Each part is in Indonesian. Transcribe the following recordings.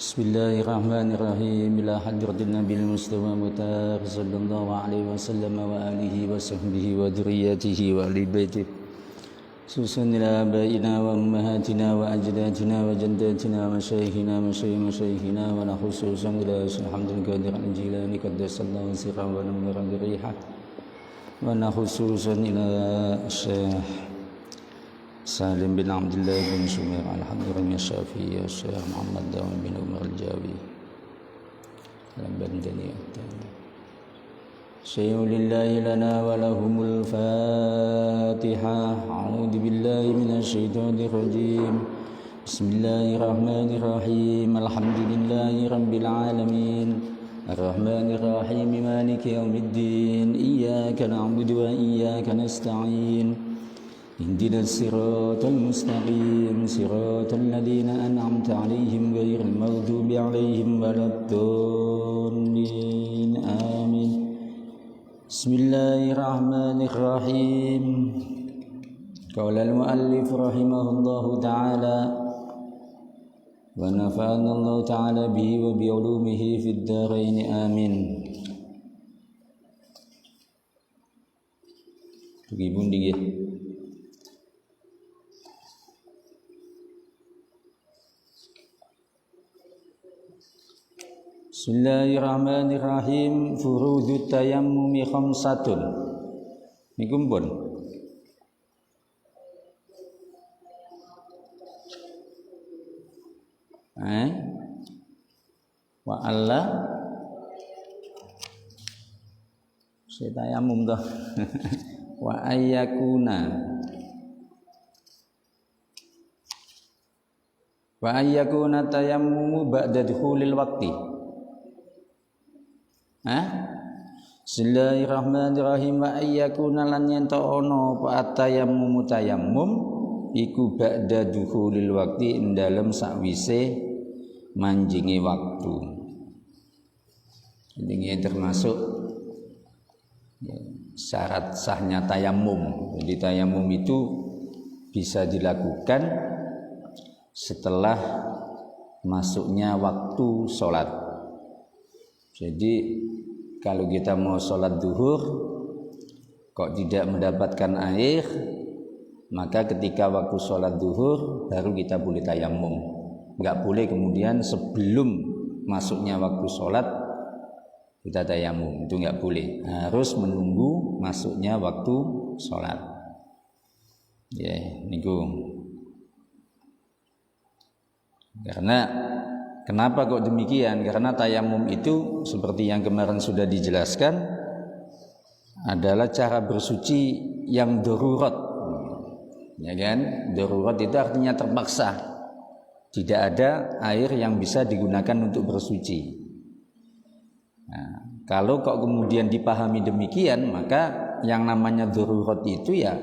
Bismillahirrahmanirrahim. Ila hadratin Nabil Mustafa Mutar sallallahu alaihi wasallam wa alihi wa sahbihi wa dzurriyyatihi wa ahli baitih. Susun ila abaina wa ummahatina wa ajdatina wa jaddatina wa masyayikhina masyayikhina wa la khususan ila Syekh Hamdul Qadir Al-Jilani qaddasallahu sirrahu wa nawwara dhurriyyah wa la khususan ila Syekh Salim bin Abdullah bin Sumair Al-Hadrami Syafi'i Syekh Muhammad Dawud bin Umar Al-Jawi Al-Bandani At-Tani Syai'u lillahi lana wa lahumul Fatiha. A'udzu billahi minasy syaithanir rajim. Bismillahirrahmanirrahim. Alhamdulillahi rabbil alamin. Ar-Rahmanir Rahim Maliki yaumiddin. Iyyaka na'budu wa iyyaka nasta'in. اهدنا الصراط المستقيم صراط الذين أنعمت عليهم غير المغضوب عليهم ولا الضالين آمين بسم الله الرحمن الرحيم قال المؤلف رحمه الله تعالى ونفعنا الله تعالى به وبعلومه في الدارين آمين. Begini dia. Bismillahirrahmanirrahim. Furudut tayammumi khamsatun. Niku pun. Wa alla saya tayammum dah. Wa ayyakuna. Wa ayyakuna tayammumu ba'da dukhulil waqti. Bismillahirrahmanirrahim. Wa ayyakuna lan yento ono apa tayammum tayammum iku ba'da dukhulil waqti ing dalem sakwise manjinge waktu. Ini termasuk syarat sahnya tayammum. Jadi tayammum itu bisa dilakukan setelah masuknya waktu sholat. Jadi kalau kita mau sholat duhur kok tidak mendapatkan air, maka ketika waktu sholat duhur baru kita boleh tayammum. Enggak boleh kemudian sebelum masuknya waktu sholat kita tayammum, itu enggak boleh. Harus menunggu masuknya waktu sholat. Ya, niku. Karena kenapa kok demikian? Karena tayamum itu seperti yang kemarin sudah dijelaskan adalah cara bersuci yang darurat. Ya kan? Darurat itu artinya terpaksa. Tidak ada air yang bisa digunakan untuk bersuci. Nah, kalau kok kemudian dipahami demikian, maka yang namanya darurat itu ya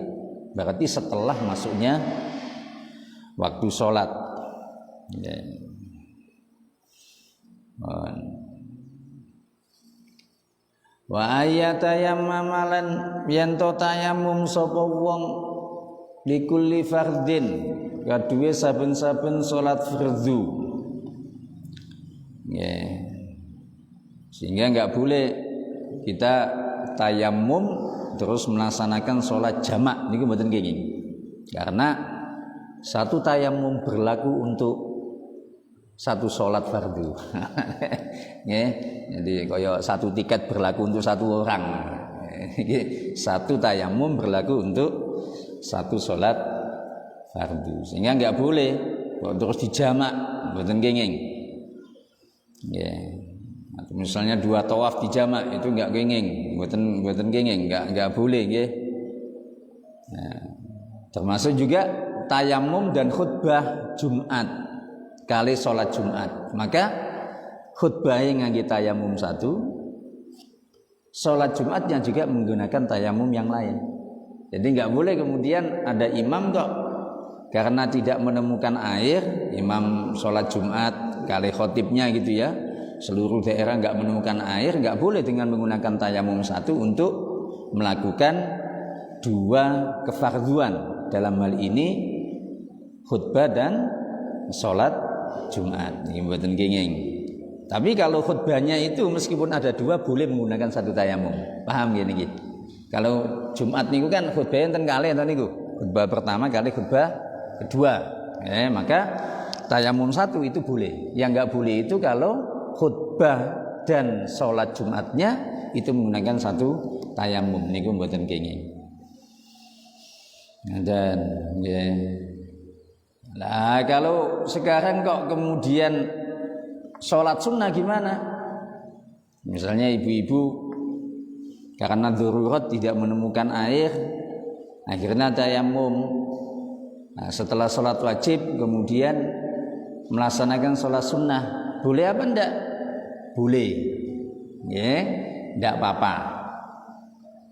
berarti setelah masuknya waktu sholat. Ya. Wa ayatayammamalan yanto tayamum sapa wong likulli fardin kaduwe saben-saben salat fardhu. Nggih. Sehingga enggak boleh kita tayamum terus melaksanakan salat jamak niku mboten kenging. Karena satu tayamum berlaku untuk satu sholat fardu. Jadi kaya satu tiket berlaku untuk satu orang. Satu tayamum berlaku untuk satu sholat fardu. Sehingga enggak boleh kok terus dijamak, mboten kenging. Atau misalnya dua tawaf dijamak itu enggak kenging, mboten kenging, enggak boleh nggih. Nah, termasuk juga tayamum dan khutbah Jumat. Kali sholat Jumat, maka khutbahnya ngangge tayamum satu, sholat Jumatnya juga menggunakan tayamum yang lain. Jadi nggak boleh kemudian ada imam kok karena tidak menemukan air, imam sholat Jumat kali khotibnya gitu ya, seluruh daerah nggak menemukan air, nggak boleh dengan menggunakan tayamum satu untuk melakukan dua kefarduan. Dalam hal ini khutbah dan sholat Jumat. Ini mboten kenging. Tapi kalau khutbahnya itu meskipun ada dua boleh menggunakan satu tayamum. Paham gini gitu. Kalau Jumat niku kan khutbahnya enten kalih enten niku. Khutbah pertama kali khutbah kedua. Maka tayamum satu itu boleh. Yang enggak boleh itu kalau khutbah dan sholat Jumatnya itu menggunakan satu tayamum niku mboten kenging. Dan nah kalau sekarang kok kemudian sholat sunnah gimana? Misalnya ibu-ibu karena darurat tidak menemukan air, akhirnya tayamum. Nah, setelah sholat wajib kemudian melaksanakan sholat sunnah, boleh apa enggak? Boleh, ya, enggak apa-apa,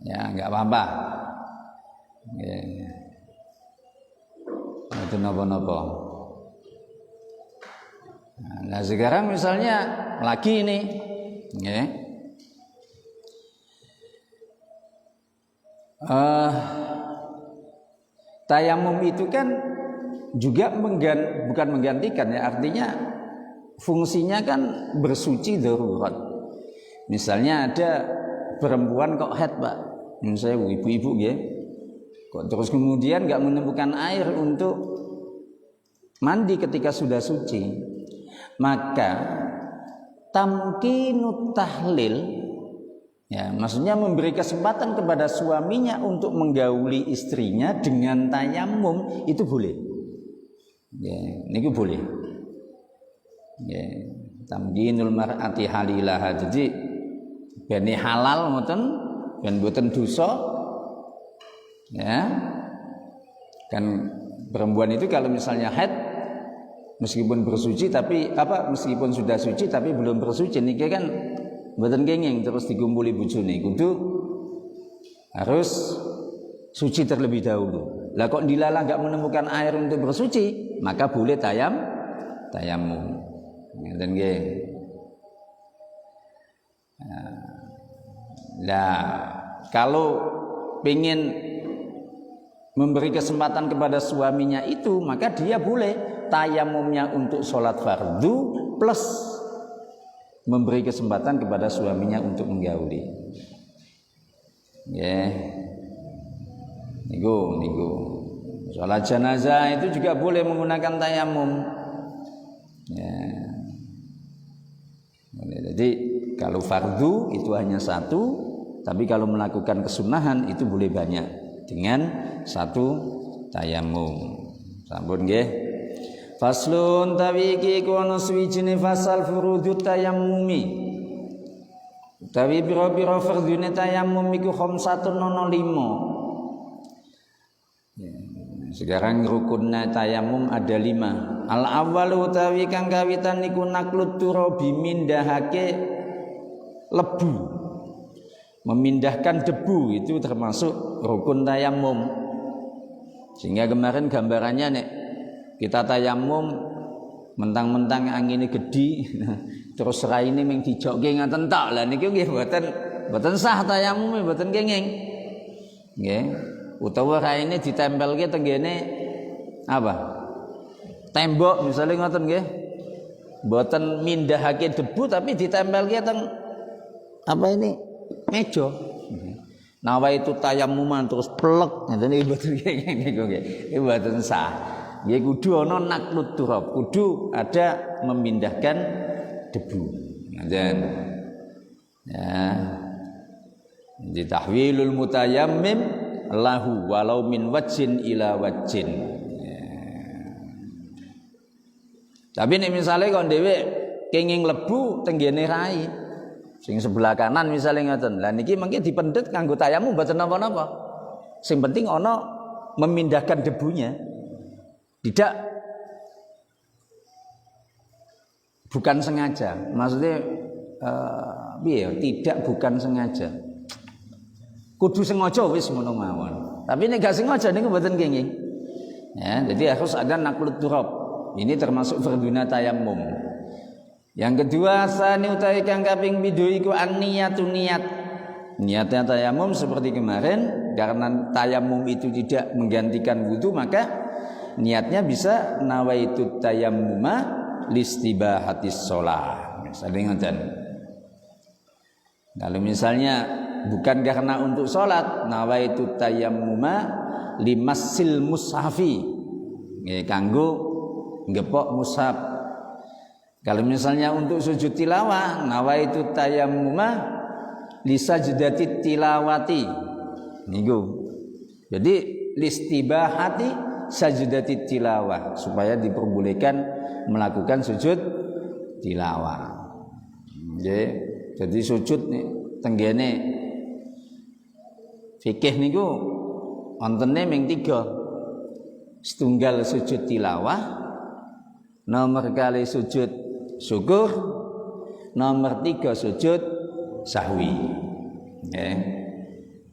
ya, enggak apa-apa. Ya. Itu nopo-nopo. Nah sekarang misalnya lagi ini, ya. Tayamum itu kan juga bukan menggantikan ya, artinya fungsinya kan bersuci darurat. Misalnya ada perempuan kok haid Pak, misalnya ibu-ibu ya, kok terus kemudian nggak menemukan air untuk mandi ketika sudah suci, maka tamkinut tahlil, ya maksudnya memberi kesempatan kepada suaminya untuk menggauli istrinya dengan tayamum itu boleh. Ya, ini boleh. Ya, tamkinul mar'ati halilaha, jadi beni halal ngoten ben boten dosa. Ya. Kan perempuan itu kalau misalnya haid meskipun bersuci tapi meskipun sudah suci tapi belum bersuci niki kan mboten kenging terus dikumpuli bojone, kudu harus suci terlebih dahulu. Lah kok dilalah enggak menemukan air untuk bersuci, maka boleh tayamum. Ngeten nggih. Nah, kalau pengen memberi kesempatan kepada suaminya itu, maka dia boleh tayamumnya untuk sholat fardu plus memberi kesempatan kepada suaminya untuk menggauli. Niku. Sholat jenazah itu juga boleh menggunakan tayamum. Jadi kalau fardu itu hanya satu, tapi kalau melakukan kesunahan itu boleh banyak dengan satu tayamum. Sampun nggih. Faslun tawiki kono swijine fasal furudut tayammumi. Tawi pira-pira fardune tayammum iku 505. Sekarang rukunnya tayamum ada 5. Al awwalu tawi kang kawitan niku naklut turabi mindahake lebu. Memindahkan debu itu termasuk rukun tayamum. Sehingga kemarin gambarannya nek kita tayamum mentang-mentang angine gedhi terus raine mung dijokke ngaten tok. Lah niku nggih mboten sah tayamume, mboten kenging. Nggih. Utawa raine ditempelke tenggene apa? Tembok misalnya ngoten nggih. Mboten mindahake debu tapi ditempelke teng apa ini? Meja. Nawa itu tayamuman terus plek ngeten iki mboten kenging niku nggih. Iki mboten sah. Ya kudu ana naklut turab, kudu ada memindahkan debu. Ngaten. Ya. Di tahwilul mutayammim lahu walau min wajhin ila wajhin. Ya. Tapi nek misale kon dhewe kenging lebu tenggene rai sing sebelah kanan misale ngoten. Lah niki mengki dipendet kanggo tayamum mboten napa-napa. Sing penting ana memindahkan debunya. Tidak, bukan sengaja. Maksudnya tidak bukan sengaja. Kudu sengaja wis ngono mawon. Tapi nek gak sengaja niku mboten kenging. Ya, jadi harus ada naklut turab. Ini termasuk farduna tayamum. Yang kedua, sani utawi kang kaping 7 iku an-niyatu niat. Niatnya tayamum seperti kemarin, karena tayamum itu tidak menggantikan wudu, maka niatnya bisa nawaitu tayammuma listibahatis shalah. Misalnya ngoten. Kalau misalnya bukan karena untuk sholat, nawaitu tayammuma limassil mushafi, kanggo ngepok mushaf. Kalau misalnya untuk sujud tilawah, nawaitu tayammuma lisajdati tilawati. Niku. Jadi listibahati sajdati tilawah, supaya diperbolehkan melakukan sujud tilawah. Jadi sujud nih tenggene fikih niku wontene ming 3. Setunggal sujud tilawah, nomor kali sujud syukur, nomor 3 sujud sahwi. Nggih.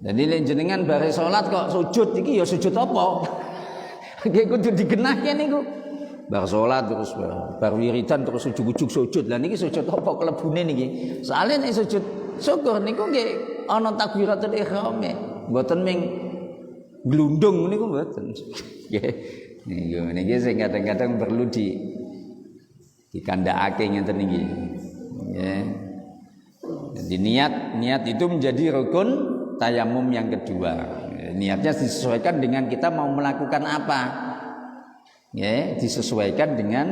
Jadi lek jenengan bare salat kok sujud iki ya sujud apa? Nggih kudu digenahke niku. Bar salat terus bar wiridan terus ujug-ujug sujud. Lah niki sujud apa klebune niki? Soale nek sujud syukur niku nggih ana takbiratul ihram. Mboten ming glundung niku mboten. Nggih. Niki sing kadang-kadang perlu dikandhakake ngeten niki. Nggih. Jadi niat itu menjadi rukun tayamum yang kedua. Niatnya disesuaikan dengan kita mau melakukan apa. Ya, disesuaikan dengan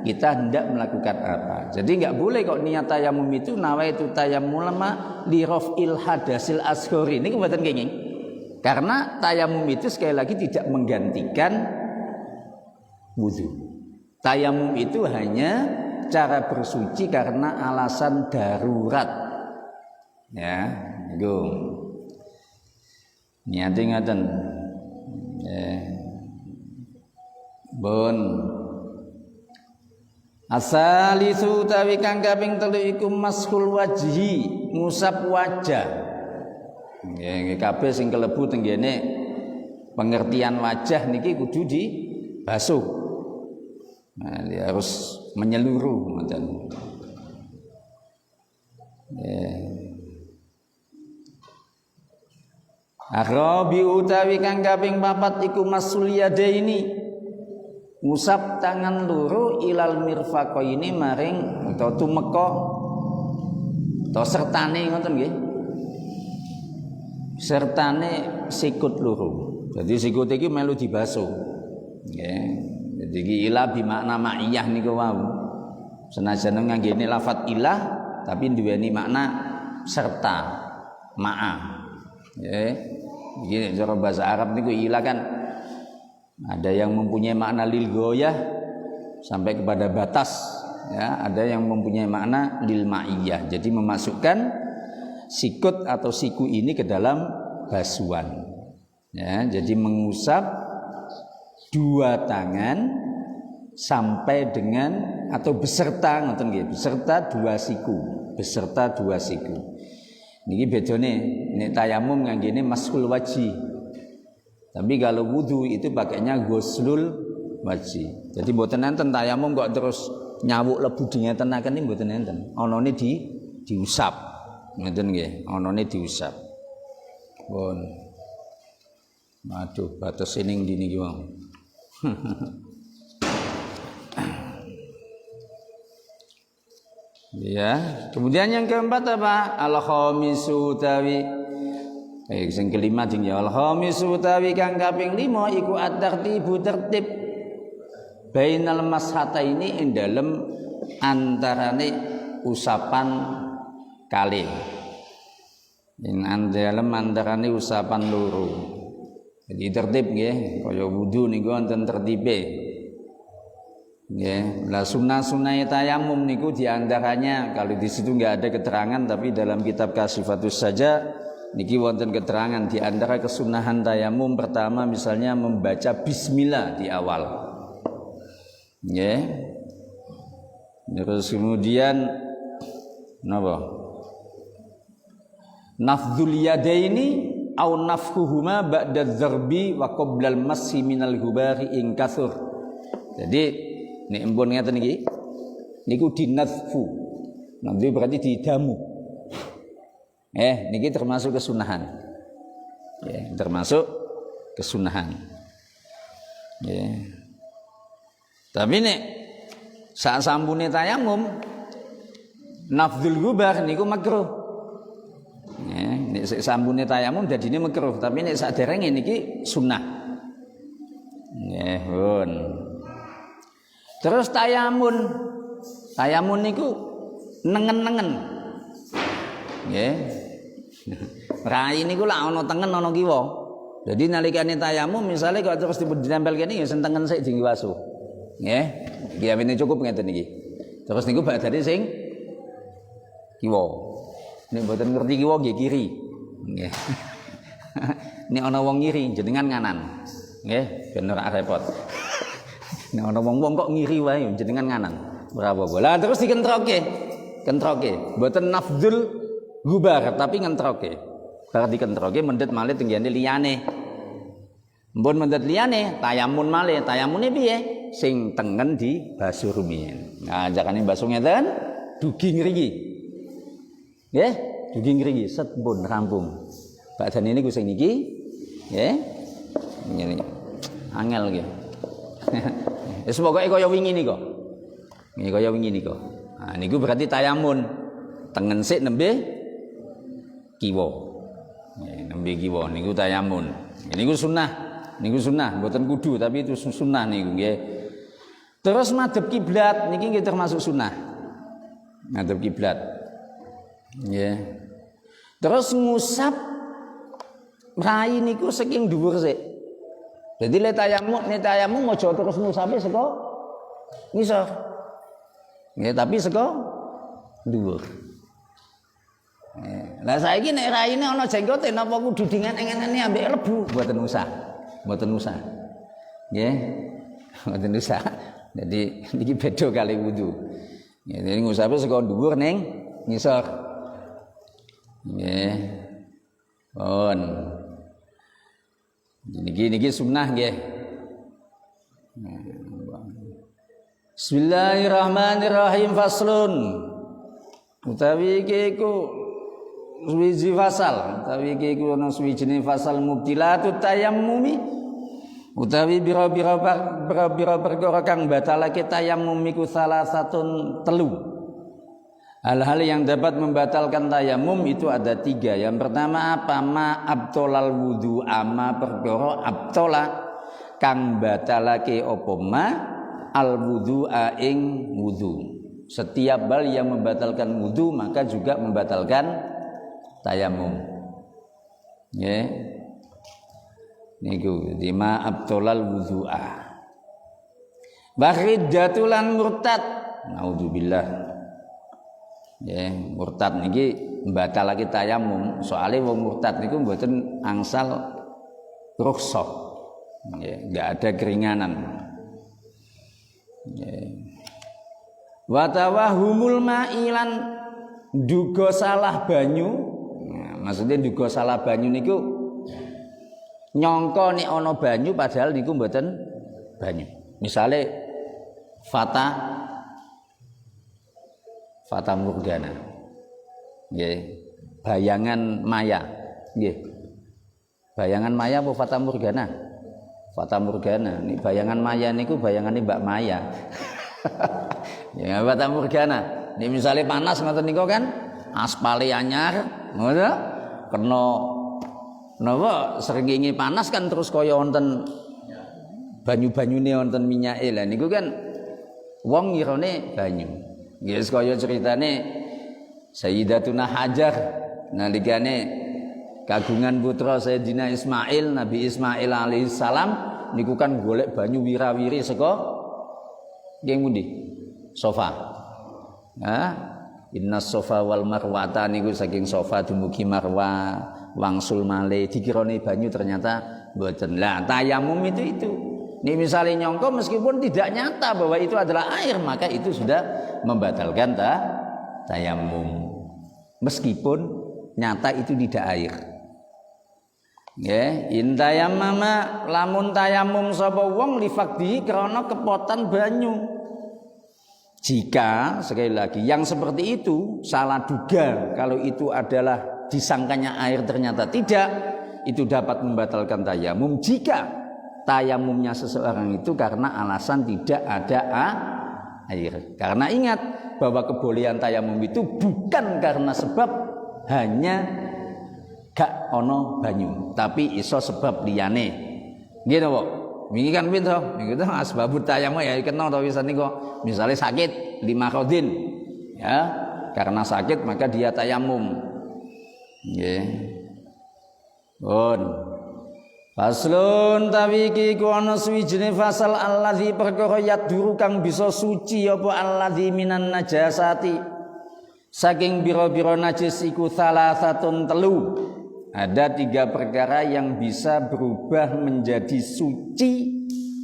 kita hendak melakukan apa. Jadi enggak boleh kok niat tayamum itu nawaitu tayammuma li raf'il hadasil asghari. Ini mboten kenging. Karena tayamum itu sekali lagi tidak menggantikan wudu. Tayamum itu hanya cara bersuci karena alasan darurat. Ya, itu. Niate ngaten. Bon asalisu tawi kang kaping 3 iku mashul wajhi, ngusap wajah. Nggih kabeh sing kelebu tenggene pengertian wajah niki kudu dibasuh. Nah, dia harus menyeluruh ngoten. Arabi utawi kang kaping 4 iku masul yadaini, ngusap tangan loro ilal mirfaqaini maring utawa tumeka utawa sertane ngoten nggih. Sertane sikut loro. Jadi sikut iki melu dibasuh. Nggih. Jadi iki ila bi makna ma'iyah niku wau. Senajan nganggene lafat ilah tapi duweni makna serta, ma'a. Nggih. Iki cara bahasa Arab niku ilah kan ada yang mempunyai makna lil ghoyah sampai kepada batas, ya, ada yang mempunyai makna lil ma'iyah. Jadi memasukkan sikut atau siku ini ke dalam basuhan. Ya, jadi mengusap 2 tangan sampai dengan atau beserta ngoten nggih, beserta 2 siku, beserta 2 siku. Niki bedane nek tayamum nganggene mashul wajhi. Tapi kalau wudu itu pakainya ghuslul wajhi. Jadi mboten enten tayamum kok terus nyawuk lebu dingetenaken iki mboten enten. Anane diusap. Ngoten nggih, anane diusap. Pun. Waduh, batas ning ndi niki wong. Ya, kemudian yang keempat apa? Al-khamisu tawi. Sing kelima jeng ya al-khamisu tawi kang kaping 5 iku at-tartibu tertib bainal mashataini ing dalem antarane usapan kalih. Ing dalem antarane usapan loro. Jadi tertib nggih, kaya wudu niku wonten tertibe. Ya, lah sunnah-sunnah tayamum niku diantaranya kalau di situ nggak ada keterangan tapi dalam kitab Kasyifatus Saja niki wonten keterangan di antara kesunahan tayamum pertama misalnya membaca bismillah di awal. Ya. Terus kemudian napa? Nafdzul yadaini au nafkhuhuma ba'da dzarbi wa qabla al-massi minal hubari in kathur. Jadi nek empun ngeten iki niku dinazfu. Nanti berarti didamu. Niki termasuk kesunahan. Ya, termasuk kesunahan. Ya. Tapi nek sak sampune tayamum nafdzul gubar niku makruh. Nek sak sampune tayamum dadine makruh, tapi nek sak derenge niki sunnah. Nggih, pun. Terus tayamun niku nengen-nengen. Nggih. Rai niku lak ana tengen ana kiwa. Jadi nalikane tayamum misale kok terus ditempel kene ya sing tengen sik diwasu. Nggih. Iki amene cukup ngeten iki. Terus niku badane sing kiwa. Nek mboten ngerti kiwa nggih kiri. Nggih. Nek ana wong ngiri jenengan nganan. Nggih, ben ora repot. Nek ana wong kok ngiri wae jenengan nganan. Ora apa-apa. Lah terus dikentroke. Mboten nafdzul gubar tapi ngentroke. Bar dikentroke mendet malih tenggene liyane. Mpun mendet liyane tayamun malih. Tayamune piye? Sing tengen di basuh rumiyin. Nah, jakane basuh ngeten dugi ngriki. Nggih, dugi ngriki set pun rampung. Badane niku sing niki nggih. Ngene. Angel nggih. Wis pokoke kaya wingi nika. Nggih kaya wingi nika. Nah niku berarti tayamun. Tengen sik nembe kiwa. Nembe kiwa niku tayamun. Niku sunnah, mboten kudu tapi itu sunnah niku nggih. Terus madhep kiblat niki nggih termasuk sunnah. Madhep kiblat. Nggih. Terus ngusap rai niku saking dhuwur sik. Jadi le tayamum aja terus ngusape saka ngisor. Nggih, tapi saka dhuwur. Lah saiki nek raine ana jenggote napa kudu dingen-engene ambek lebu? Mboten usah. Nggih. Mboten usah. Jadi niki beda kali wudu. Jadi ngusape saka dhuwur ning ngisor. Nggih. Pun. Niki sunnah nggih. Bismillahirrahmanirrahim faslun. Utawi iki iku suwiji fasal, utawi iki iku ana suwijine fasal mubtilatut tayammumi. Utawi bira-bira perkara kang batalake tayammum iku salah satun telu. Hal-hal yang dapat membatalkan tayamum itu ada 3. Yang pertama apa? Ma abtolal wudu ama perkara abtola kang batalake apa ma al wudu'a ing wudu. Setiap hal yang membatalkan wudu maka juga membatalkan tayamum. Nggih. Niku ma abtolal wudu'a. Bakhidatulan murtad. Naudzubillah. Ya, murtad niki mbatalake tayamum. Soale wong murtad niku mboten angsal rukhsah. Ya, enggak ada keringanan. Ya. Wa tawahumul ma'ilan duga salah banyu. Nah, maksudnya duga salah banyu niku nyangka nek ana banyu padahal niku mboten banyu. Misale Fata Morgana, nggih, bayangan maya, nggih, bayangan maya apa Fata Morgana? Fata Morgana, nih bayangan maya niku bayangane Mbak Maya, ya Fata Morgana. Nih misalnya panas ngoten niku kan, aspale anyar, ngono, kena, napa srengenge panas kan terus kaya wonten banyu-banyune wonten minyake lah niku kan, wong ngirane banyu. Yes, kaya ceritane Sayyidatuna Hajar nalikane kagungan putra Sayyidina Ismail, Nabi Ismail alaihissalam niku kan golek banyu wirawiri saka nggih pundi? Sofa. Nah, innas sofa wal marwata niku saking sofa dumugi marwa wangsul male dikirane banyu ternyata mboten. Lah tayamum itu. Nih misalnya nyongko meskipun tidak nyata bahwa itu adalah air maka itu sudah membatalkan tayamum. Meskipun nyata itu tidak air. Nggih, in tayammama lamun tayamum sapa wong li faqdi krana kepotan banyu. Jika sekali lagi yang seperti itu salah duga kalau itu adalah disangkanya air ternyata tidak, itu dapat membatalkan tayamum jika tayamumnya seseorang itu karena alasan tidak ada air. Karena ingat bahwa kebolehan tayamum itu bukan karena sebab hanya gak ono banyu, tapi iso sebab liyane. Gitu kok. Wingi kan pinto, niku asbabut tayamum ya kenal to wisan niku. Misalnya sakit lima rodin, ya, karena sakit maka dia tayamum. Nggih. Pun. Faslun tawiki ku ana suwijine fasal allazi perkara yaduru kang bisa suci apa allazi minan najasati. Saking biro-biro najis iku salasatun telu. Ada 3 perkara yang bisa berubah menjadi suci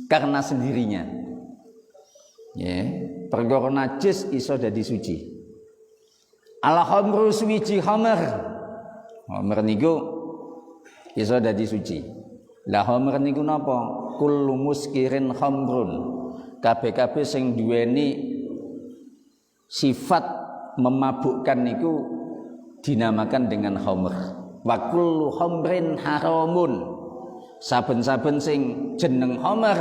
karena sendirinya. Ya, perkara najis iso dadi suci. Al-khamru suwiji khamr. Khamr niku iso dadi suci. Lah khamr niku napa? Kullu muskirin khamrun. Kabeh-kabeh sing duweni sifat memabukkan niku dinamakan dengan khamr. Wa kullu khamrin haramun. Saben-saben sing jeneng khamr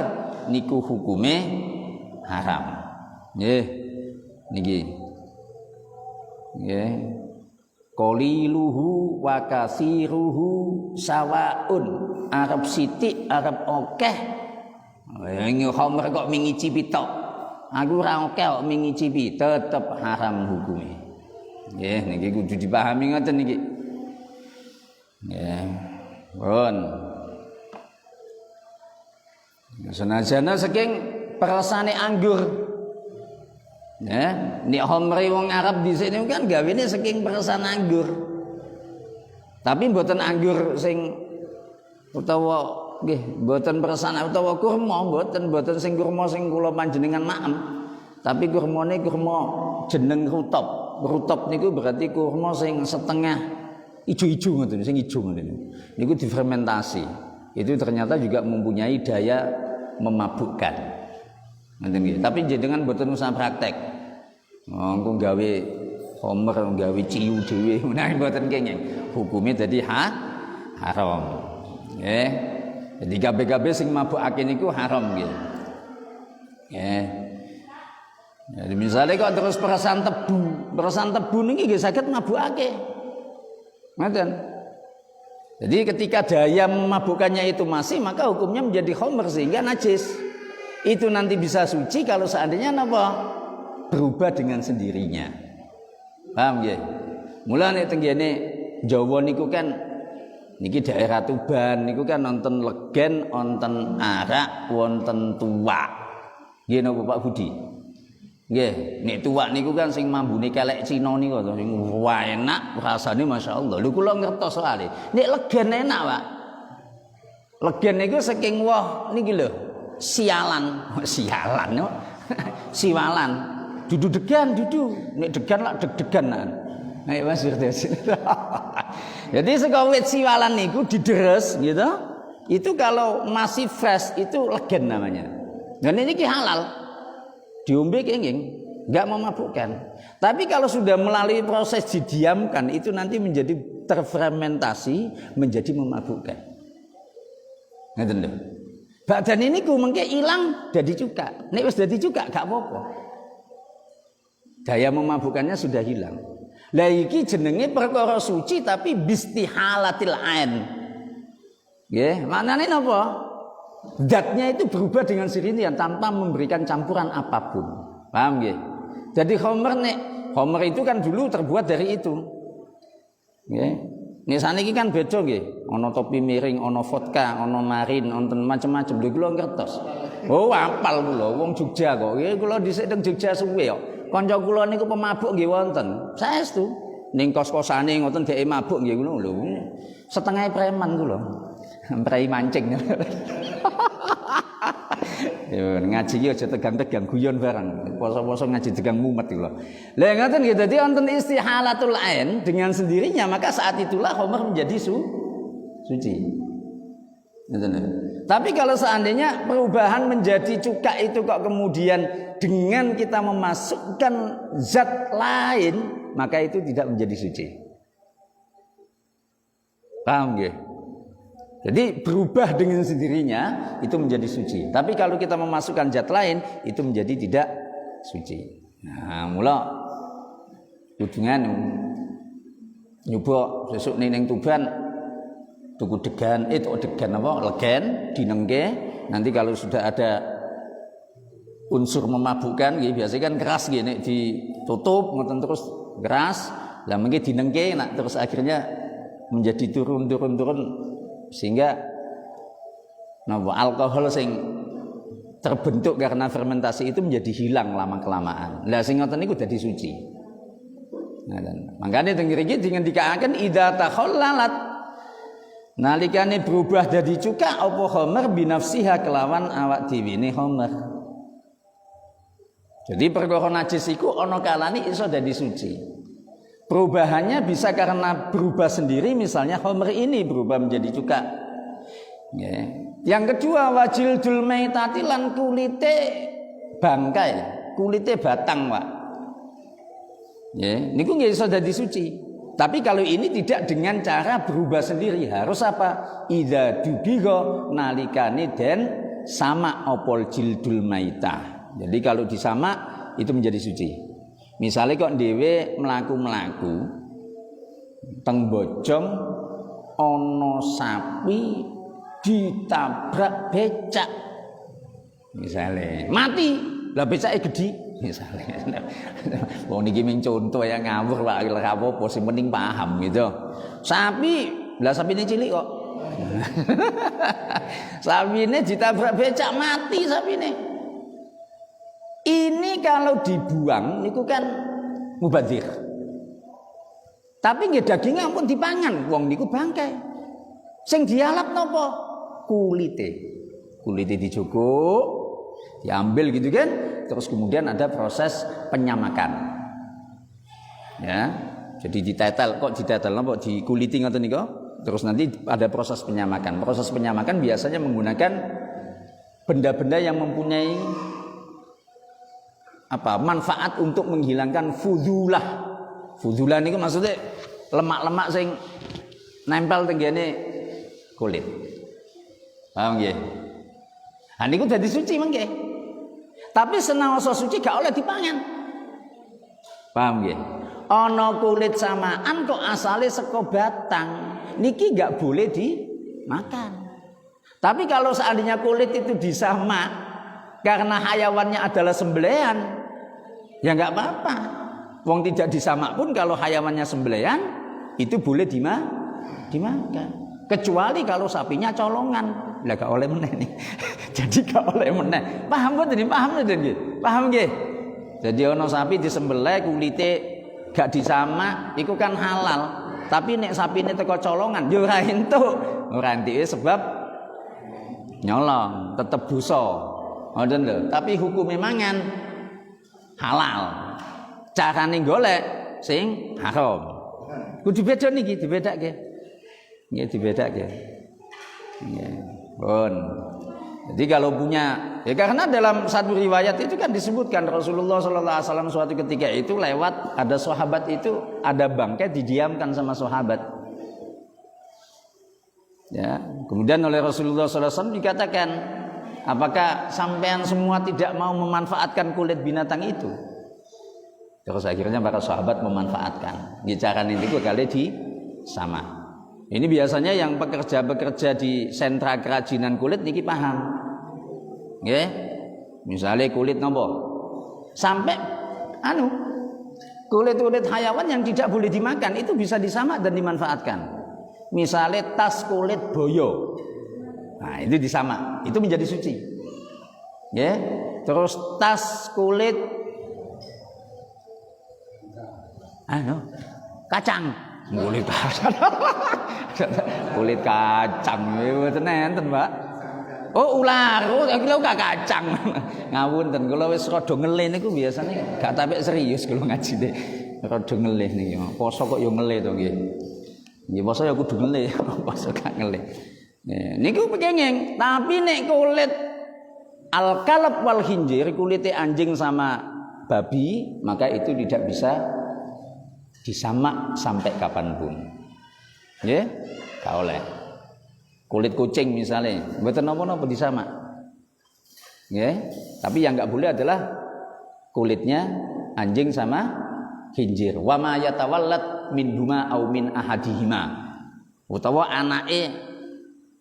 niku hukume haram. Nggih. Niki. Nggih. Qaliluhu wa katsiruhu sawaun. Arab sithik, Arab akeh. Yang khamr kok mingicipi tok. Aku ora akeh kok mingicipi, tetep haram hukume. Nggih, niki kudu dipahami ngoten niki. Nggih. Pun. Senajan saking perasane anggur. Ya, nek khamri wong Arab dhisik niku kan gawene saking perasaan anggur. Tapi mboten anggur sing utawa nggih mboten perasaan utawa kurma, mboten sing kurma sing kula panjenengan maem. Tapi kurmane kurma jeneng rutop. Rutop niku berarti kurma sing setengah ijo-ijo ngoten, sing ijo ngoten. Niku difermentasi. Itu ternyata juga mempunyai daya memabukkan. Ngoten nggih. Tapi jenengan mboten usah praktek. Engko gawe homer, gawe ciu dhewe menawi mboten kenging. Hukume dadi haram. Nggih. Jadi kabeh-kabeh sing mabukake niku haram nggih. Nggih. Jadi misalnya kok terus perasaan tebu niki nggih saged mabukake. Ngoten. Jadi ketika daya memabukkannya itu masih, maka hukumnya menjadi khamr sehingga najis. Itu nanti bisa suci kalau seandainya apa? Berubah dengan sendirinya. Paham nggih? Mulane teng kene Jawa niku kan niki daerah Tuban niku kan wonten legen, wonten arak, wonten tuwak. Nggih napa Pak Budi? Nggih, nek tuwak niku kan sing mambune kelek Cina niku to sing enak rasane masyaallah. Lho kula ngertos soalé. Nek legen enak, Pak. Legen niku saking woh niki lho, sialan no. Siwalan. Dudu degan dudu. Nek degan lak deg-degan nak. Nek Mas Firdaus. Jadi saka wit siwalan niku dideres gitu. Itu kalau masih fresh itu legen namanya. Dan ini halal. Diombe kenging, enggak memabukkan. Tapi kalau sudah melalui proses didiamkan itu nanti menjadi terfermentasi menjadi memabukkan. Ngeten lho. Badan ini ku mengke ilang dadi cuka. Nek wis dadi cuka gak apa-apa. Daya memabukkannya sudah hilang. Lah iki jenenge perkara suci tapi bistihalatil ain. Nggih, maknane napa? Zatnya itu berubah dengan sendirian tanpa memberikan campuran apapun. Paham nggih? Jadi khamr itu kan dulu terbuat dari itu. Nggih. Nek saniki kan beda nggih. Ana topi miring, ana vodka, ana marin, wonten macam-macam. Lho kula ngertos. Oh, apal kula wong Jogja kok. Nggih kula dhisik teng Jogja suwe kok. Kanca kula niku pemabuk nggih wonten. Saestu. Ning kos-kosane ngoten dhek mabuk nggih ngono lho. Setengah preman kula. Prei mancing. Yo ngaji iki aja tegang-tegang guyon barang. Poso-poso ngaji tegang mumet lho. Lah ngoten nggih dadi wonten istihalatul ain dengan sendirinya maka saat itulah khamr menjadi suci. Ngoten. Tapi kalau seandainya perubahan menjadi cuka itu kok kemudian dengan kita memasukkan zat lain maka itu tidak menjadi suci. Paham nggih? Jadi berubah dengan sendirinya itu menjadi suci. Tapi kalau kita memasukkan zat lain itu menjadi tidak suci. Nah, mula kudungan nyoba sesuk ning Tuban tuku degan, degan apa? Legen dinengke. Nanti kalau sudah ada unsur memabukkan nggih biasanya kan keras nggih nek ditutup ngoten terus keras. Lah mengke dinengke nak terus akhirnya menjadi turun sehingga alkohol sing terbentuk karena fermentasi itu menjadi hilang lama-kelamaan. Lah sing ngoten niku dadi suci. Nah, makanya teng mriki dingendikaken idza takhallalat nalikane berubah dadi cuka apa khamr binafsiha kelawan awak dhewe ne khamr. Jadi perkara najis iku ana kalane iso dadi suci. Perubahannya bisa karena berubah sendiri, misalnya khamr ini berubah menjadi cuka. Yang kedua wajildul maitati lan kulite bangkai, kulite batang, Pak. Niku nggih iso dadi suci. Tapi kalau ini tidak dengan cara berubah sendiri, harus apa? Idza dubiga nalikane den sama opol jildul maitah. Jadi kalau disamak itu menjadi suci. Misalnya kok dhewe mlaku-mlaku teng Bojong ana sapi ditabrak becak. Misalnya mati, lah becake gedhi misalnya. Wong niki mung contoh ya ngawur Pak, ora apa-apa sing penting paham gitu. Sapi, lah sapine cilik kok. Sapine ditabrak becak mati sapine. Ini kalau dibuang niku kan mubadzir. Tapi nggih dagingnya ampun dipangan, wong niku bangkai. Sing dialap napa? Kulite. Kulite dijogok, diambil gitu kan, terus kemudian ada proses penyamakan. Ya. Jadi ditetel, kok ditetel napa dikuliti ngoten niku? Terus nanti ada proses penyamakan. Proses penyamakan biasanya menggunakan benda-benda yang mempunyai manfaat untuk menghilangkan fudzulah. Fudzulah niku maksudnya lemak-lemak sing nempel tenggene kulit. Paham nggih? Ha niku dadi suci mengke. Tapi senaosa suci gak oleh dipangan. Paham nggih? Ana kulit samaan kok asale saka batang. Niki gak boleh dimakan. Tapi kalau seandainya kulit itu disamak karena hayawannya adalah sembelihan, ya nggak apa-apa. Wong tidak disamak pun kalau hayawannya sembelihan itu boleh dimakan. Kecuali kalau sapinya colongan, lah gak oleh meneh nih. Jadi gak oleh meneh. Paham mboten nggih? Paham mboten nggih? Paham nggih? Jadi ono sapi disembelih kulite gak disamak, iku kan halal. Tapi nek sapine teko colongan, yo ora entuk. Ora entuk sebab nyolong, tetep dosa. Ngoten lho, tapi hukume mangan halal. Carane golek sing haram. Kudu beda niki, dibedake. Nggih dibedake. Nggih. Pun. Jadi kalau punya, ya karena dalam satu riwayat itu kan disebutkan Rasulullah sallallahu alaihi wasallam suatu ketika itu lewat ada sahabat itu ada bangkai didiamkan sama sahabat. Ya, kemudian oleh Rasulullah sallallahu alaihi wasallam dikatakan, apakah sampean semua tidak mau memanfaatkan kulit binatang itu? Terus akhirnya para sahabat memanfaatkan. Bicara ini kali di sama. Ini biasanya yang pekerja-pekerja di sentra kerajinan kulit niki paham. Nggih. Misalnya kulit nopo? Sampai kulit-kulit hayawan yang tidak boleh dimakan itu bisa disamak dan dimanfaatkan. Misalnya tas kulit boyo. Nah, itu disamak, itu menjadi suci. Ya. Terus tas kulit kacang. Kulit kacang. Kulit kacang mboten enten, Pak. Oh, ular. Oh, kula gak kacang. Ngawunten, kula wis rada ngelih niku biasane gak tapik serius kula ngajine. Rada ngelih niki. Poso kok yo ngelih to nggih. Nggih poso ya kudu ngelih, poso gak ngelih. Niku pekenging, tapi nek kulit al-kalb wal khinjir, kulit anjing sama babi, maka itu tidak bisa disamak sampai kapanpun. Nggih, gak oleh. kulit kucing misalnya, mboten napa-napa disamak. Nggih. Tapi yang enggak boleh adalah kulitnya anjing sama khinzir. Wa ma yatawallat min huma au min ahadihima. Utawa anake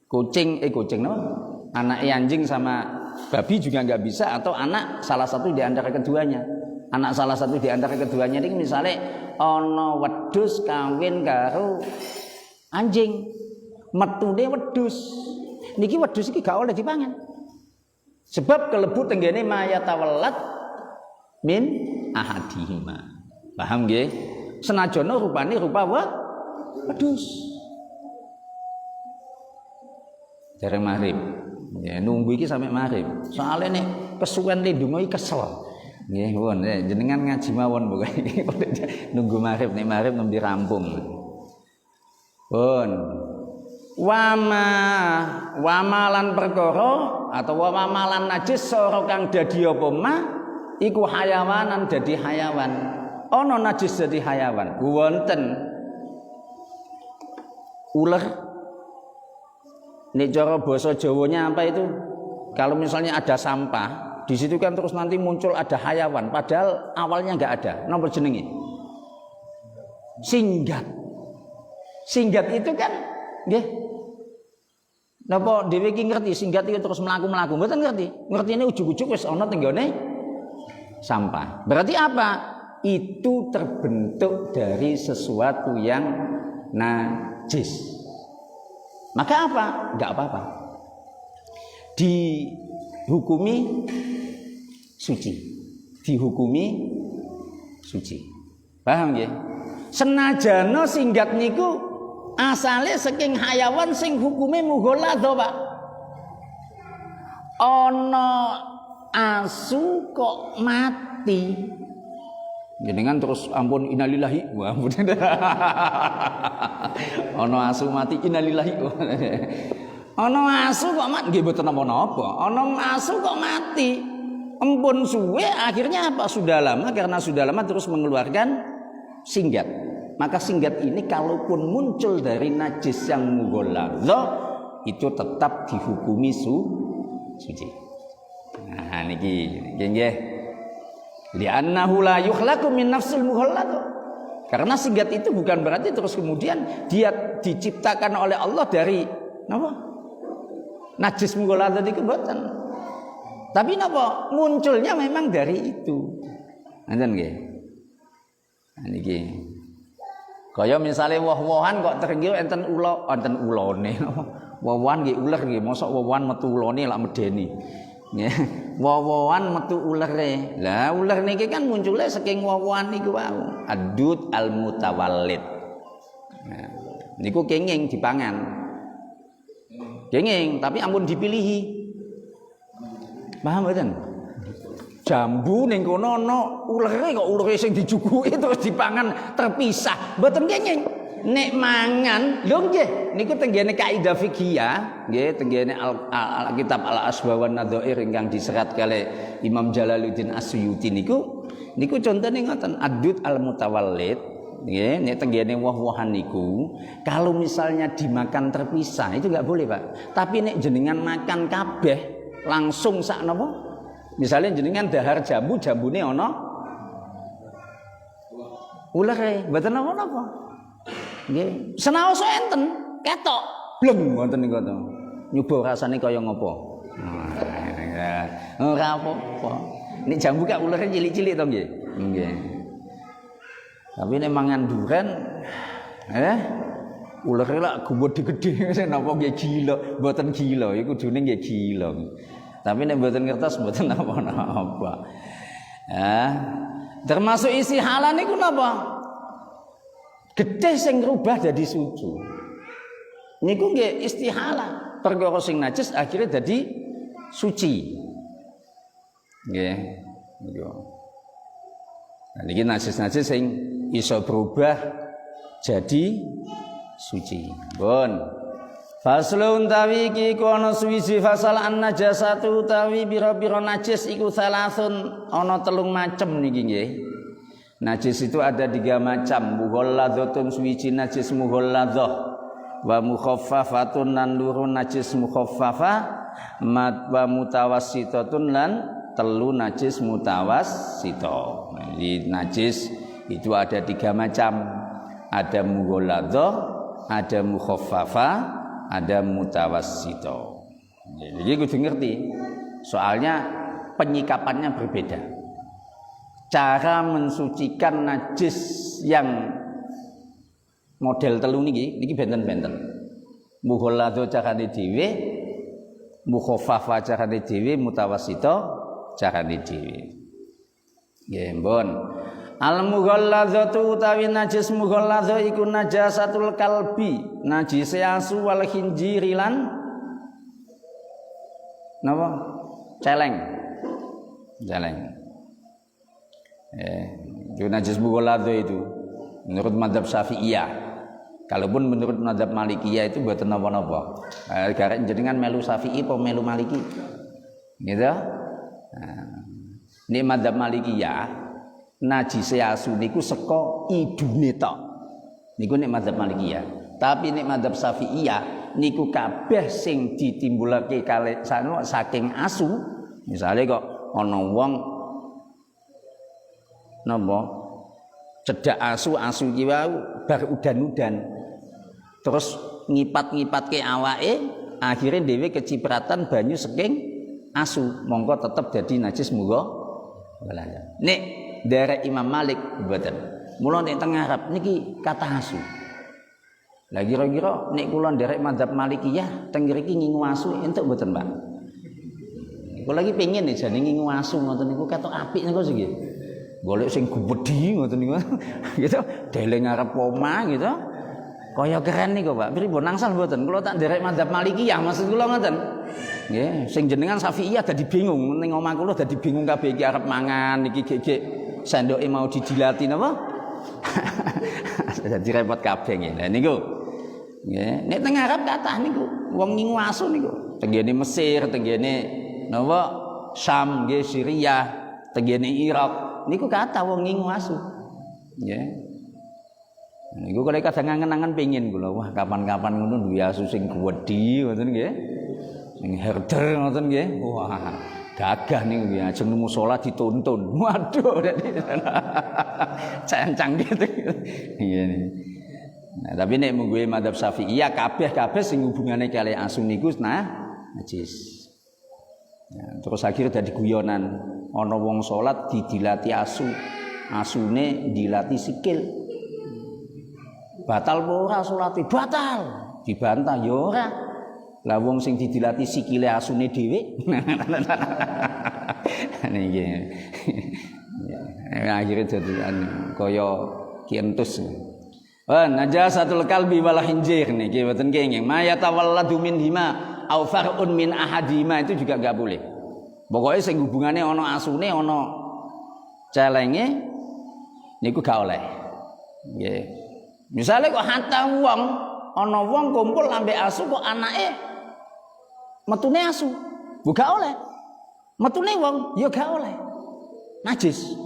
kucing napa? Anake anjing sama babi juga enggak bisa, atau anak salah satu di antara keduanya. Anak salah satu di antara keduanya ini misalnya ana wedhus kawin karo anjing, metune wedhus. Niki wedhus iki gak oleh dipangan. Sebab kelebu tenggene mayatawallat min ahadihima. Paham nggih? Senajana rupane rupa wedhus. Dereng maghrib. Ya nunggu iki sampai maghrib. Soale nek kesuwen lindungo iki kesel. Nggih, pun jenengan ngaji mawon pokoke nunggu maghrib, nek maghrib nembe rampung. Pun wamalan perkara atau wamalan najis sora kang dadi apa ma iku hayawanan dadi hayawan. Ana najis dadi hayawan. Wonten ular. Nek cara basa Jawanya apa itu? Kalau misalnya ada sampah, di situ kan terus nanti muncul ada hayawan, padahal awalnya enggak ada. Napa jenenge? Singgat. Singgat itu kan nggih. Napa dhewe iki ngerti singgat itu terus mlaku-mlaku? Mboten ngerti. Ngertine ujug-ujug wis ana tenggone sampah. Berarti apa? Itu terbentuk dari sesuatu yang najis. Maka apa? Enggak apa-apa. Dihukumi suci. Dihukumi suci. Paham nggih? Senajana singgat niku asale saking hayawan sing hukume mughaladzah, Pak. Ana asu kok mati. Jenengan terus ampun innalillahi wa ampun. Ana asu mati innalillahi. Ana asu kok mati nggih mboten napa-napa. Ana asu kok mati. Ampun suwe akhirnya apa? Sudah lama, karena sudah lama terus mengeluarkan singgat. Maka singgat ini kalaupun muncul dari najis yang mughaladzah itu tetap dihukumi suci. Nah niki nggih. Li'annahu la yukhlaqu min nafsil mughalladh. Karena singgat itu bukan berarti terus kemudian dia diciptakan oleh Allah dari napa? Najis mughalladh itu mboten. Tapi napa? Munculnya memang dari itu. Ngoten nggih. Nah niki. Kaya misale woh-wohan kok terenggiu enten ulone. Woh-wohan nggih uler nggih, mosok woh-wohan metu ulone lak medeni. Nggih. Woh-wohan metu ulere. Lah uler niki kan munculnya saking woh-wohan niku wau. Adud al-mutawallid. Nah, niku kenging dipangan. Kenging tapi ampun dipilihi. Paham mboten? Jambu ning kono ana ulere kok ulere sing dijuguki terus dipangan terpisah. Mboten kenging. Nek mangan, lho nggih, niku tenggene kaidah fiqhiyah, nggih, tenggene kitab Al-Asbah wan Nadhair ingkang diserat kalih Imam Jalaluddin Asyuyuti niku contone ngoten, adud al-mutawallid, nggih, nek tenggene woh-wohan niku, kalau misalnya dimakan terpisah itu enggak boleh, Pak. Tapi nek jenengan makan kabeh langsung sak napa? Misalnya jenengan dahar jambu, jambune ana ulere, mboten napa-napa. Nggih, senaos enten ketok bleng wonten niku to. Nyoba rasane kaya ngopo. Ora apa-apa. Nek jambu kak ulere cilik-cilik to nggih. Nggih. Tapi nek mangan duren ulere lak gede-gede napa nggih gila, mboten gila, iku kudune nggih gila. Tapi nek mboten ngertos mboten apa-apa. Termasuk isi halal niku napa? Getih sing rubah dadi suci. Niku nggih istihalah. Perkara sing najis akhirnya dadi suci. Nggih. Niku. Nah niki najis-najis sing iso berubah jadi suci. Pun. Faslun tawi iki kono suwiji fasal an najasatu tawi bira-bira najis iku salasun ana telung macem niki nggih. Najis itu ada 3 macam. Mughalladhatun suwiji najis mughalladzah. wa mukhaffafatun lan luru najis mukhaffafa wa mutawassitatun lan telu najis mutawassita. Jadi najis itu ada 3 macam. Ada mughalladhah, ada mukhaffafa, ada mutawassita. Jadi kudu ngerti. Soalnya penyikapannya berbeda. Cara mensucikan najis yang model telu niki benten-benten. Mughalladhah carane dhewe, mukhaffafa carane dhewe, mutawassita carane dhewe. Nggih, mbon. Al mughalladzatu utawi najis mughalladzah iku najasatul kalbi, najis asu wal khinjiri lan napa? Celeng. Itu najis mughalladzah itu menurut mazhab Syafi'iyah. Kalaupun menurut mazhab Malikiyah itu mboten napa-napa. Garek jenengan melu Syafi'i apa melu Maliki? Gitu. Ini mazhab Malikiyah, najis asu niku saka idune tok. Niku nek mazhab Malikiyah. Tapi nek mazhab Syafi'iyah niku kabeh sing ditimbulake kalih saking asu. Misale kok ana wong napa cedak asu iki wae bar udan-udan. Terus ngipat-ngipatke awake, akhirnya dhewe kecipratan banyu saking asu, mongko tetep dadi najis mughalladzah. Nek derek Imam Malik mboten. Mula nek teng Arab niki kata asu. Lah kira-kira nek kula derek mazhab Malikiyah teng mriki ngingu asu entuk mboten, Pak? Kula lagi pengen nih jane ngingu asu ngoten niku ketok apik niku sih. Golek sing gubedi ngoten niku. Gitu, deleng arep omah gitu. Kaya keren niku, Pak. Pripun nangsal mboten? Kula tak derek mazhab Malikiyah maksud kula ngoten. Nggih, sing jenengan Syafi'iyah dadi bingung ning omah kula dadi bingung kabeh iki arep mangan iki gek sendoke mau didilati napa? Dadi repot kabeh nggih. Lah niku. Nggih, nek teng Arab kathah niku wong ngingu asu niku. Tenggene Mesir, tenggene napa? Syam nggih, Syria, tenggene Irak niku kathah wong ngingu asu. Nggih. Niku kalau kadang angen-angen pengin kula, wah kapan-kapan ngono duwe asu sing gedhi ngoten nggih. Sing herder ngoten nggih. Wah, gagah niku nggih, ajeng nemu salat dituntun. Waduh, cancang gitu. Iya. Nah, tapi nek mungguhe mazhab Syafi'iyah kabeh sing hubungane kali asu niku najis. Ya, terus akhirnya dadi guyonan, ana wong salat didilati asu. Asune dilati sikil. Batal apa ora salate? Batal. Dibantah ya ora. Lah wong sing didilati sikile asune dhewe. Niki. Akhire dadi kaya kientus. Najasatul kalbi wal khinjir niki mboten kenging. Mayatawalladu min hima au far'un min ahadima itu juga enggak boleh. Pokoknya sing hubungane ana asune ana celenge niku gak oleh. Nggih. Misalnya kok hantam wong, ana wong kumpul ambek asu kok anake metune asu. Gak oleh. Metune wong ya gak oleh. Najis.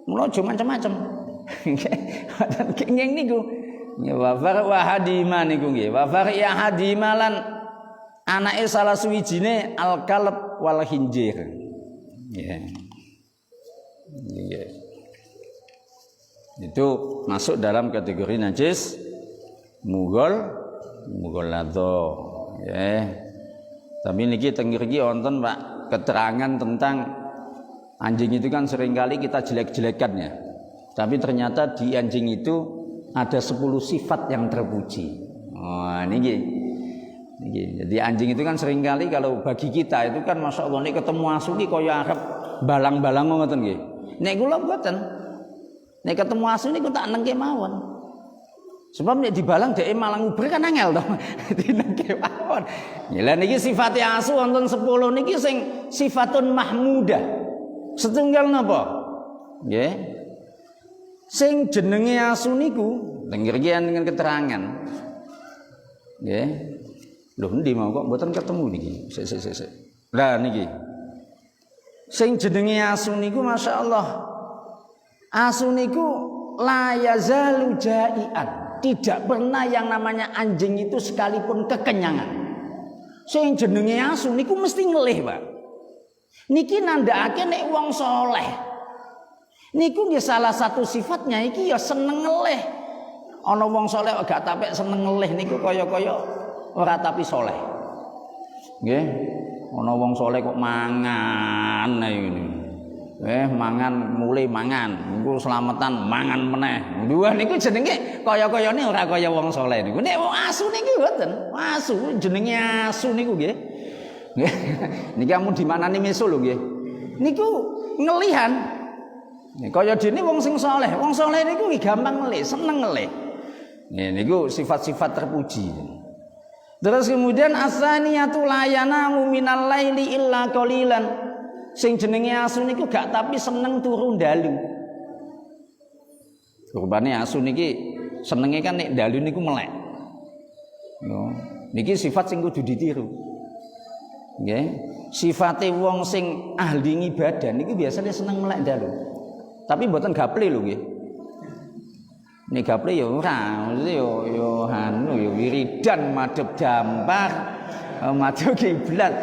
Mula aja macam-macam. Kenging niku. Ya wa hadima niku nggih. Wa ya hadima lan anake salah suwijine al-kalb wal khinjir. Nggih. Nggih. Itu masuk dalam kategori najis mughalladzah ya. Tapi niki teng mriki wonten Pak keterangan tentang anjing itu kan seringkali kita jelek-jelekan ya. Tapi ternyata di anjing itu ada 10 sifat yang terpuji. Oh, niki. Jadi anjing itu kan seringkali kalau bagi kita itu kan Masya Allah nek ketemu asu ki kaya arep balang-balang ngoten nggih. Nek kula mboten. Nek ketemu asu niku tak nengke mawon. Sebab nek dibalang dhek malang uber kan angel to. Dinengke mawon. Lah niki sifate asu wonten 10 niki sing sifatun mahmudah. Setunggal napa? Nggih. Sing jenenge asu niku tengger dengan keterangan. Nggih. Lho endi mau kok mboten ketemu niki. Sik. Lah niki. Sing jenenge asu niku masyaallah. Asu niku la yazalu jai'an. tidak pernah yang namanya anjing itu sekalipun kekenyangan. Sing jenenge asu niku mesti ngelih, Pak. Niki nandhakake nek wong saleh. Niku nggih salah satu sifatnya iki ya seneng ngelih. Ana wong saleh gak tapek seneng ngelih niku kaya-kaya ora tapi saleh. Nggih. Ana wong saleh kok mangan ngene. Mangan mulai mangan, niku selamatan mangan meneh. Dua niku jenenge kaya-kayane ora kaya wong saleh niku. Nek wong asu niki mboten. Asu jenenge asu niku nggih. Niki amun dimanani meso lho nggih. Niku ngelihan. Kaya dene wong sing saleh. Wong saleh niku gampang ngelih, seneng ngelih. Niku sifat-sifat terpuji. Terus kemudian asaniyatu la yanamu minal laili illa qalilan. Sing jenenge asu niku gak tapi seneng turu dalu. Rupane asu niki senenge kan nek dalu niku melek. Niki sifat sing kudu ditiru. Nggih. Sifate wong sing ahli ibadah niku biasanya seneng melek dalu. Tapi mboten gaple lho nggih. Nek gaple ya ora, maksudnya ya wiridan madhep dampar, madhep kiblat.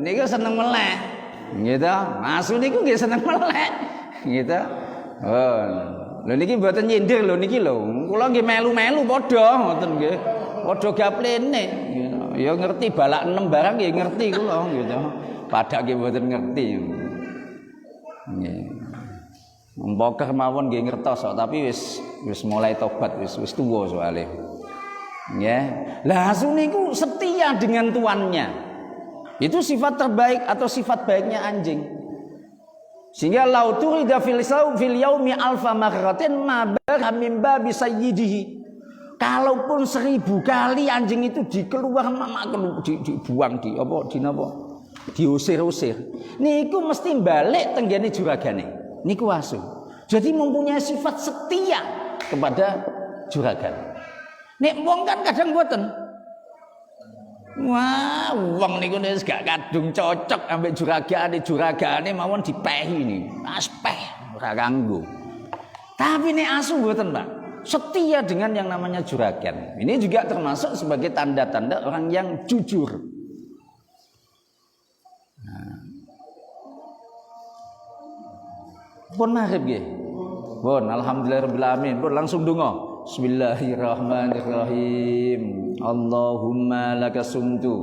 Niku seneng melek. Gitu. Asu niku nggih seneng melek. Gitu. Oh. Lho niki mboten nyindir lho niki lho. Kula nggih melu-melu padha ngoten nggih. Padha gaplene. Ya ngerti balak 6 barang nggih ngerti kula gitu. Padha nggih mboten ngerti. Nggih. Mboker mawon nggih ngertos kok tapi wis mulai tobat wis tuwa soalé. Ya. Lah asu niku setia dengan tuannya. Itu sifat terbaik atau sifat baiknya anjing. Sehingga lau turida fil yaumi alfa marratin ma barha min babi sayyidihi. Kalaupun 1000 kali anjing itu dikeluar dibuang diusir-usir. Niku mesti balik tenggene juragane. Niku asu. Jadi mempunyai sifat setia kepada juragan. Nek wong kan kadang mboten. Wah, wong niku wis gak kadung cocok ambek juragane mawon dipehi nih. Mas peh ora kanggo. Tapi nek asu mboten, Pak. Setia dengan yang namanya juragan. Ini juga termasuk sebagai tanda-tanda orang yang jujur. Pun maghrib nggih. Pun alhamdulillahirabbil alamin. Pun langsung donga. Bismillahirrahmanirrahim. Allahumma lakasumtu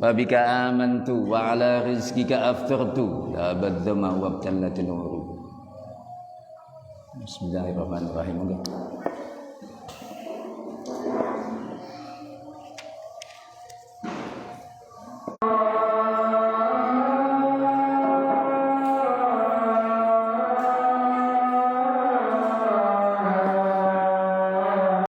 wa bika amantu wa ala rizqika aftartu la badzama wa abtallatul nuru. Bismillahirrahmanirrahim.